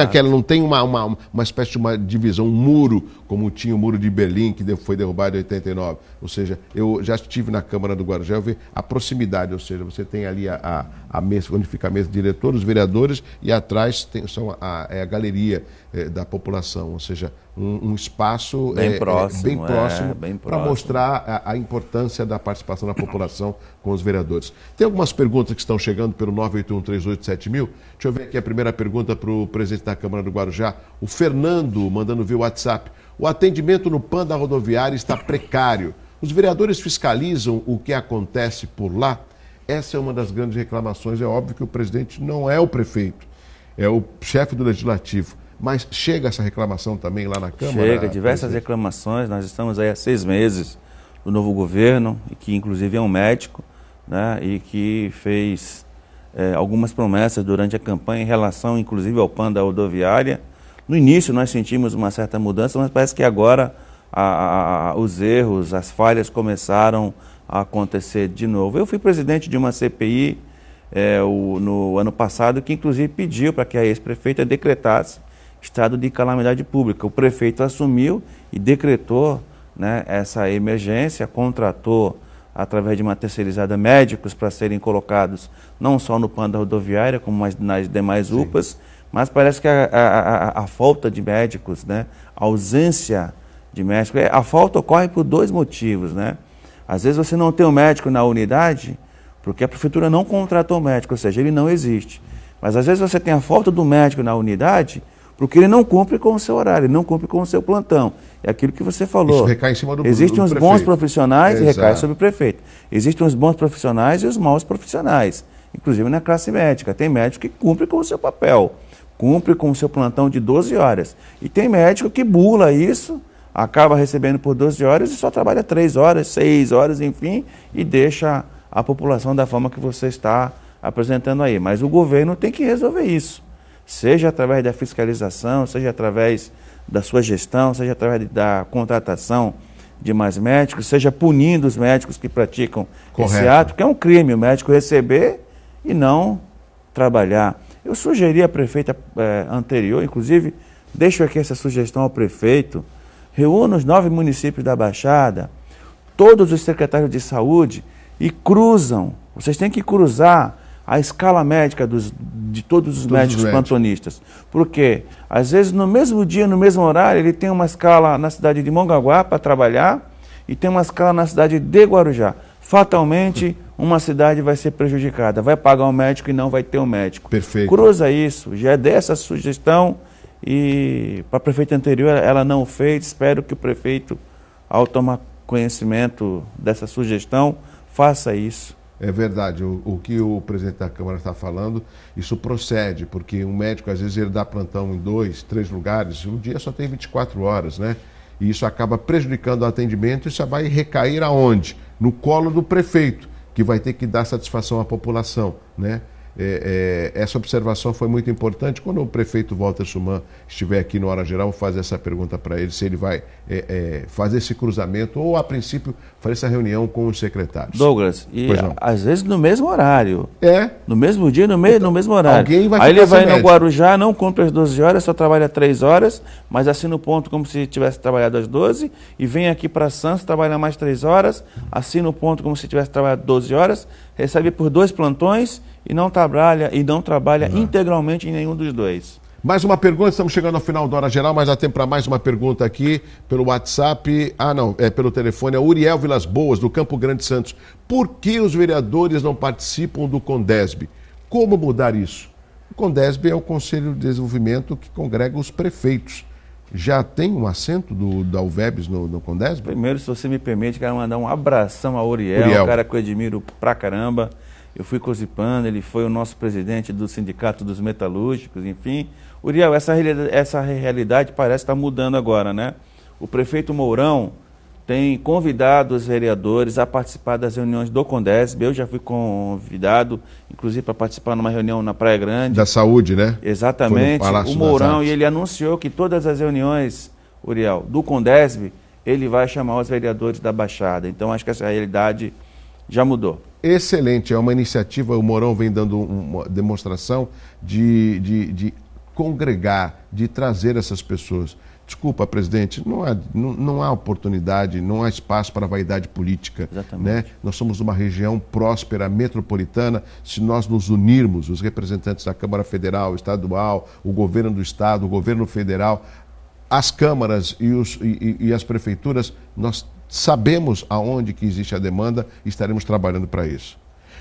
uma espécie de uma divisão, um muro, como tinha o muro de Berlim, que foi derrubado em 89. Ou seja, eu já estive na Câmara do Guarujá, eu vi a proximidade, ou seja, você tem ali a mesa, onde fica a mesa de diretores, os vereadores, e atrás são a galeria da população, ou seja, um espaço bem próximo para mostrar a importância da participação da população com os vereadores. Tem algumas perguntas que estão chegando pelo 981387000. Deixa eu ver aqui a primeira pergunta para o presidente da Câmara do Guarujá, o Fernando, mandando via WhatsApp. O atendimento no PAN da rodoviária está precário. Os vereadores fiscalizam o que acontece por lá? Essa é uma das grandes reclamações. É óbvio que o presidente não é o prefeito, é o chefe do Legislativo. Mas chega essa reclamação também lá na Câmara? Chega, diversas reclamações. Nós estamos aí há 6 meses do novo governo, e que inclusive é um médico, né, e que fez algumas promessas durante a campanha em relação inclusive ao PAN da rodoviária. No início nós sentimos uma certa mudança, mas parece que agora os erros, as falhas começaram a acontecer de novo. Eu fui presidente de uma CPI no ano passado, que inclusive pediu para que a ex-prefeita decretasse estado de calamidade pública. O prefeito assumiu e decretou, né, essa emergência, contratou através de uma terceirizada médicos para serem colocados não só no PAN da rodoviária, como nas demais UPAs, mas parece que a falta de médicos, né, a ausência de médicos, a falta ocorre por 2 motivos, né? Às vezes você não tem um médico na unidade porque a prefeitura não contratou médico, ou seja, ele não existe. Mas às vezes você tem a falta do médico na unidade porque ele não cumpre com o seu horário, ele não cumpre com o seu plantão. É aquilo que você falou. Isso recai em cima do Existem os prefeito. Bons profissionais e recai Exato. sobre o prefeito. Existem os bons profissionais e os maus profissionais, inclusive na classe médica. Tem médico que cumpre com o seu papel, cumpre com o seu plantão de 12 horas. E tem médico que bula isso, acaba recebendo por 12 horas e só trabalha 3 horas, 6 horas, enfim, e deixa a população da forma que você está apresentando aí. Mas o governo tem que resolver isso. Seja através da fiscalização, seja através da sua gestão, seja através da contratação de mais médicos, seja punindo os médicos que praticam esse ato, que é um crime o médico receber e não trabalhar. Eu sugeri à prefeita anterior, inclusive, deixo aqui essa sugestão ao prefeito, reúna os 9 municípios da Baixada, todos os secretários de saúde e cruzam, vocês têm que cruzar a escala médica de todos os médicos plantonistas. Porque, às vezes, no mesmo dia, no mesmo horário, ele tem uma escala na cidade de Mongaguá para trabalhar e tem uma escala na cidade de Guarujá. Fatalmente, uma cidade vai ser prejudicada, vai pagar um médico e não vai ter um médico. Perfeito. Cruza isso, já dei essa sugestão e para a prefeita anterior ela não fez. Espero que o prefeito, ao tomar conhecimento dessa sugestão, faça isso. É verdade, o que o presidente da Câmara está falando, isso procede, porque um médico, às vezes, ele dá plantão em 2, 3 lugares, um dia só tem 24 horas, né? E isso acaba prejudicando o atendimento e isso vai recair aonde? No colo do prefeito, que vai ter que dar satisfação à população, né? Essa observação foi muito importante. Quando o prefeito Walter Suman estiver aqui no Hora Geral, vou fazer essa pergunta para ele, se ele vai fazer esse cruzamento ou, a princípio, fazer essa reunião com os secretários. Douglas, e às vezes no mesmo horário. No mesmo dia, no mesmo horário. Alguém vai Aí ele vai no Guarujá, não cumpre as 12 horas, só trabalha 3 horas, mas assina o ponto como se tivesse trabalhado as 12, e vem aqui para Santos, trabalha mais 3 horas, assina o ponto como se tivesse trabalhado 12 horas, recebe por 2 plantões e não trabalha integralmente em nenhum dos 2. Mais uma pergunta, estamos chegando ao final da Hora Geral, mas dá tempo para mais uma pergunta aqui pelo WhatsApp. Pelo telefone, é Uriel Vilas Boas, do Campo Grande Santos. Por que os vereadores não participam do CONDESB? Como mudar isso? O CONDESB é o Conselho de Desenvolvimento que congrega os prefeitos. Já tem um assento da UVEBS no CONDESB? Primeiro, se você me permite, quero mandar um abração a Uriel, um cara que eu admiro pra caramba. Eu fui cozipando, ele foi o nosso presidente do Sindicato dos Metalúrgicos, enfim. Uriel, essa realidade parece estar mudando agora, né? O prefeito Mourão tem convidado os vereadores a participar das reuniões do CONDESB. Eu já fui convidado, inclusive, para participar numa reunião na Praia Grande. Da saúde, né? Exatamente. O Mourão, e ele anunciou que todas as reuniões, Uriel, do CONDESB, ele vai chamar os vereadores da Baixada. Então, acho que essa realidade já mudou. excelente, é uma iniciativa, o Mourão vem dando uma demonstração de congregar, de trazer essas pessoas. Desculpa, presidente, não há oportunidade, não há espaço para vaidade política. Né? Nós somos uma região próspera, metropolitana. Se nós nos unirmos, os representantes da Câmara Federal, Estadual, o governo do Estado, o governo federal, as câmaras e as prefeituras, nós sabemos aonde que existe a demanda e estaremos trabalhando para isso.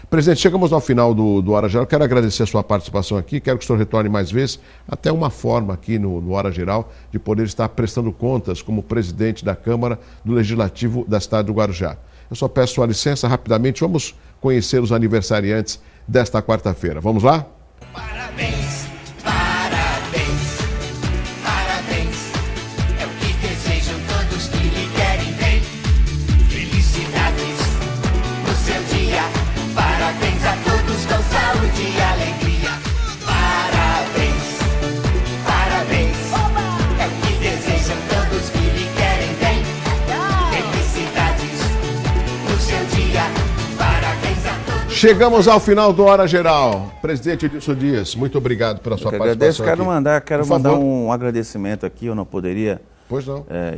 Presidente, chegamos ao final do Hora Geral. Quero agradecer a sua participação aqui. Quero que o senhor retorne mais vezes. Até uma forma aqui no Hora Geral de poder estar prestando contas como presidente da Câmara do Legislativo da cidade do Guarujá. Eu só peço sua licença rapidamente. Vamos conhecer os aniversariantes desta quarta-feira. Vamos lá? Parabéns, parabéns, parabéns. É o que desejam todos que lhe querem bem. Felicidades no seu dia. Parabéns a todos com saúde e alegria. Parabéns, parabéns. É o que desejam todos que lhe querem bem. Felicidades no seu dia. Parabéns a todos. Chegamos ao final do Hora Geral. Presidente Edilson Dias, muito obrigado pela sua participação. Quero mandar um agradecimento aqui, eu não poderia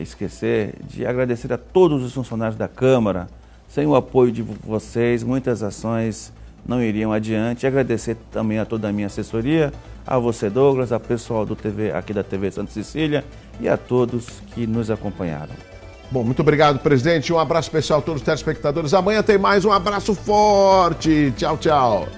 esquecer de agradecer a todos os funcionários da Câmara. Sem o apoio de vocês, muitas ações não iriam adiante. E agradecer também a toda a minha assessoria, a você, Douglas, a pessoal aqui da TV Santa Cecília e a todos que nos acompanharam. Bom, muito obrigado, presidente. Um abraço especial a todos os telespectadores. Amanhã tem mais. Um abraço forte. Tchau, tchau.